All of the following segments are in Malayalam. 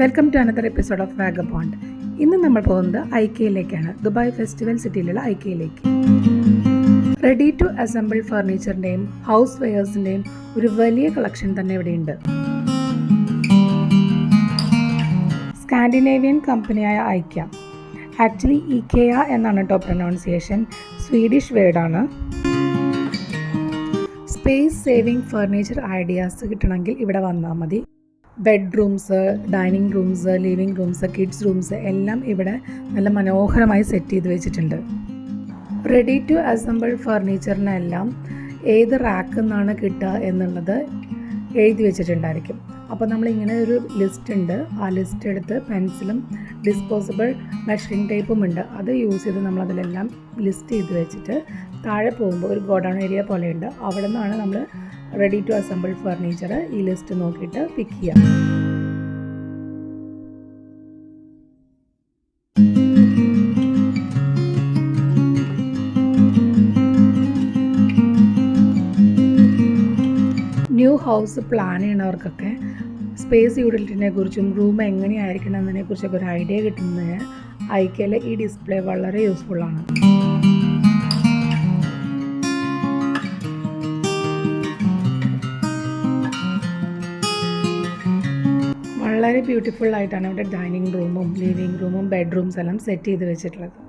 Welcome to another episode of Vagabond. ഇന്ന് നമ്മൾ പോകുന്നത് ഐക്കിയയിലേക്കാണ്. ദുബായ് ഫെസ്റ്റിവൽ സിറ്റിയിലുള്ള ഐക്കിയയിലേക്ക്. റെഡി ടു അസംബിൾ ഫർണിച്ചറിൻ്റെയും ഹൗസ് വെയേഴ്സിൻ്റെയും ഒരു വലിയ കളക്ഷൻ തന്നെ ഇവിടെയുണ്ട്. സ്കാൻഡിനേവിയൻ കമ്പനിയായ ഐക്യ, ആക്ച്വലി IKEA എന്നാണ് കേട്ടോ പ്രൊനൗൺസിയേഷൻ, സ്വീഡിഷ് വേർഡാണ്. സ്പേസ് സേവിങ് ഫർണിച്ചർ ഐഡിയാസ് കിട്ടണമെങ്കിൽ ഇവിടെ വന്നാൽ മതി. Bedrooms, dining rooms, living rooms, kids rooms എല്ലാം ഇവിടെ നല്ല മനോഹരമായി സെറ്റ് ചെയ്ത് വെച്ചിട്ടുണ്ട്. റെഡി ടു അസംബിൾ ഫർണിച്ചറിനെല്ലാം ഏത് റാക്കിൽ നിന്നാണ് കിട്ടുക എന്നുള്ളത് എഴുതി വെച്ചിട്ടുണ്ടായിരിക്കും. അപ്പോൾ നമ്മളിങ്ങനെ ഒരു ലിസ്റ്റ് ഉണ്ട്. ആ ലിസ്റ്റ് എടുത്ത് പെൻസിലും ഡിസ്പോസിബിൾ മെഷറിംഗ് ടേപ്പും ഉണ്ട്. അത് യൂസ് ചെയ്ത് നമ്മളതിലെല്ലാം ലിസ്റ്റ് ചെയ്ത് വെച്ചിട്ട് താഴെ പോകുമ്പോൾ ഒരു ഗോഡൗൺ ഏരിയ പോലെയുണ്ട്. അവിടെ നിന്നാണ് നമ്മൾ റെഡി ടു അസംബിൾ ഫർണിച്ചർ ഈ ലിസ്റ്റ് നോക്കിയിട്ട് പിക്ക് ചെയ്യാം. ന്യൂ ഹൗസ് പ്ലാൻ ചെയ്യുന്നവർക്കൊക്കെ സ്പേസ് യൂട്ടിലിറ്റിനെ കുറിച്ചും റൂം എങ്ങനെയായിരിക്കണം എന്നതിനെ കുറിച്ചൊക്കെ ഒരു ഐഡിയ കിട്ടുന്നതിന് ഐക്കയിലെ ഈ ഡിസ്പ്ലേ വളരെ യൂസ്ഫുള്ളാണ്. വളരെ ബ്യൂട്ടിഫുൾ ആയിട്ടാണ് ഇവിടെ ഡൈനിങ് റൂമും ലിവിങ് റൂമും ബെഡ്റൂംസ് എല്ലാം സെറ്റ് ചെയ്ത് വെച്ചിട്ടുള്ളത്.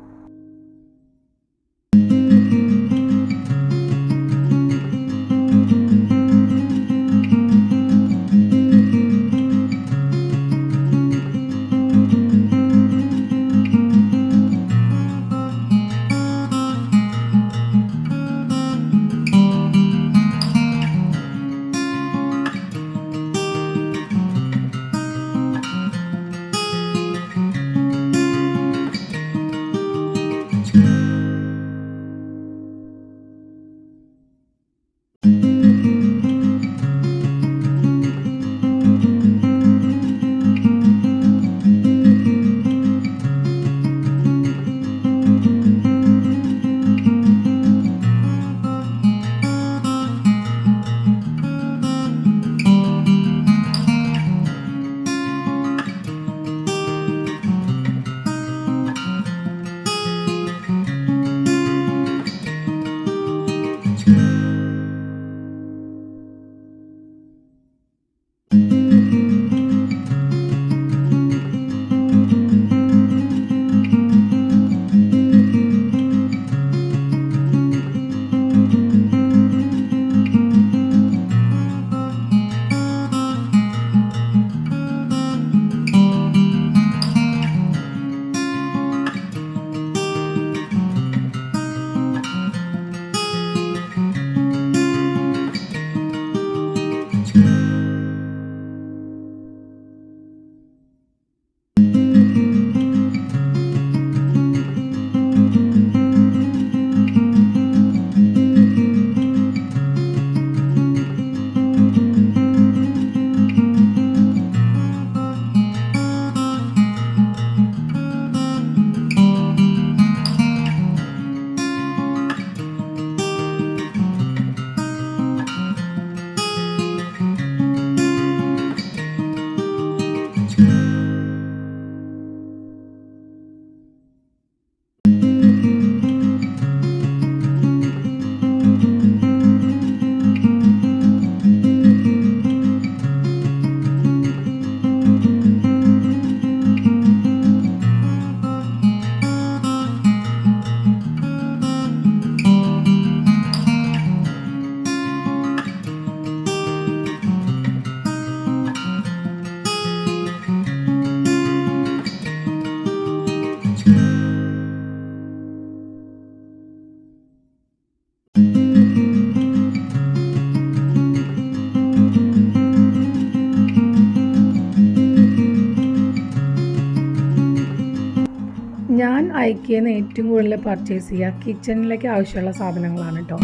ഞാൻ ഐക്കിയെന്ന് ഏറ്റവും കൂടുതൽ പർച്ചേസ് ചെയ്യുക കിച്ചണിലേക്ക് ആവശ്യമുള്ള സാധനങ്ങളാണ് കേട്ടോ.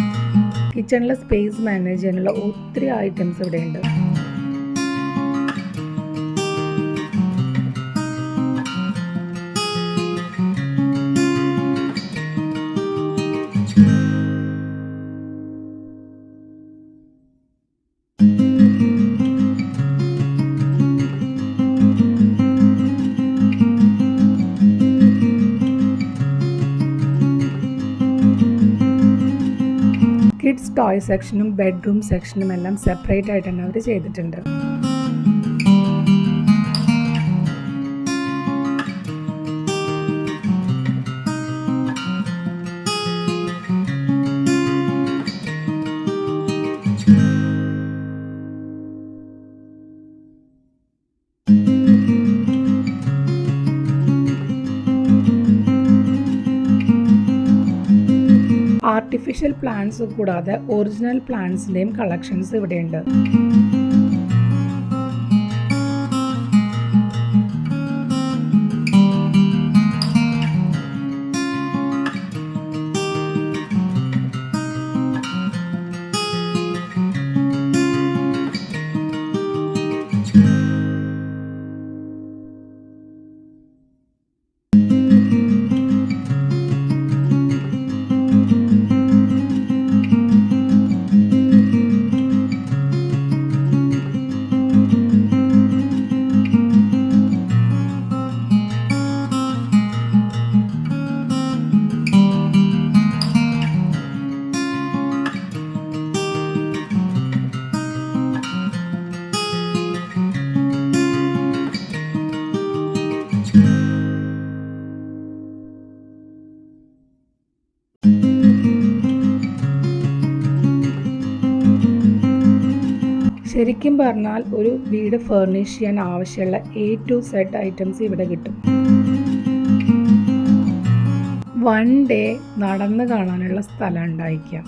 കിച്ചണിലെ സ്പേസ് മാനേജ് ചെയ്യാനുള്ള ഒത്തിരി ഐറ്റംസ് ഇവിടെയുണ്ട്. കിഡ്സ് ടോയ് സെക്ഷനും ബെഡ്റൂം സെക്ഷനും എല്ലാം സെപ്പറേറ്റ് ആയിട്ട് തന്നെ അവർ ചെയ്തിട്ടുണ്ട്. ആർട്ടിഫിഷ്യൽ പ്ലാന്റ്സ് കൂടാതെ ഒറിജിനൽ പ്ലാന്റ്സിൻ്റെയും കളക്ഷൻസ് ഇവിടെയുണ്ട്. ശരിക്കും പറഞ്ഞാൽ ഒരു വീട് ഫർണിഷ് ചെയ്യാൻ ആവശ്യമുള്ള A to Z ഐറ്റംസ് ഇവിടെ കിട്ടും. വൺ ഡേ നടന്ന് കാണാനുള്ള സ്ഥലം ഉണ്ടായിരിക്കാം.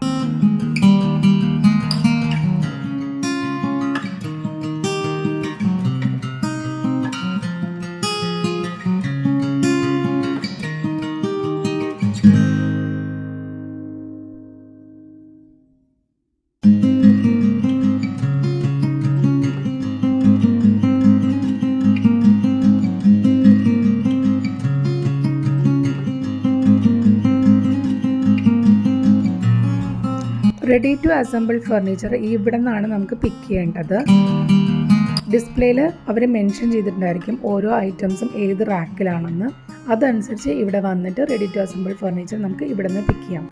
റെഡി ടു അസംബിൾ ഫർണിച്ചർ ഇവിടെ നിന്നാണ് നമുക്ക് പിക്ക് ചെയ്യേണ്ടത്. ഡിസ്പ്ലേയിൽ അവർ മെൻഷൻ ചെയ്തിട്ടുണ്ടായിരിക്കും ഓരോ ഐറ്റംസും ഏത് റാക്കിലാണെന്ന്. അതനുസരിച്ച് ഇവിടെ വന്നിട്ട് റെഡി ടു അസംബിൾ ഫർണിച്ചർ നമുക്ക് ഇവിടെ നിന്ന് പിക്ക് ചെയ്യാം.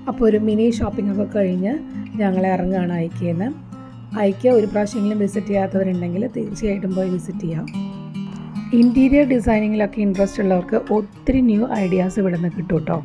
അപ്പോൾ ഒരു മിനി ഷോപ്പിംഗ് ഒക്കെ കഴിഞ്ഞ് ഞങ്ങൾ ഇറങ്ങുകയാണ് ഐക്യന്ന്. ഐക്യ ഒരു പ്രാവശ്യമെങ്കിലും വിസിറ്റ് ചെയ്യാത്തവരുണ്ടെങ്കിൽ തീർച്ചയായിട്ടും പോയി വിസിറ്റ് ചെയ്യാം. ഇൻറ്റീരിയർ ഡിസൈനിങ്ങിലൊക്കെ ഇൻട്രസ്റ്റ് ഉള്ളവർക്ക് ഒത്തിരി ന്യൂ ഐഡിയാസ് ഇവിടെ നിന്ന് കിട്ടും കേട്ടോ.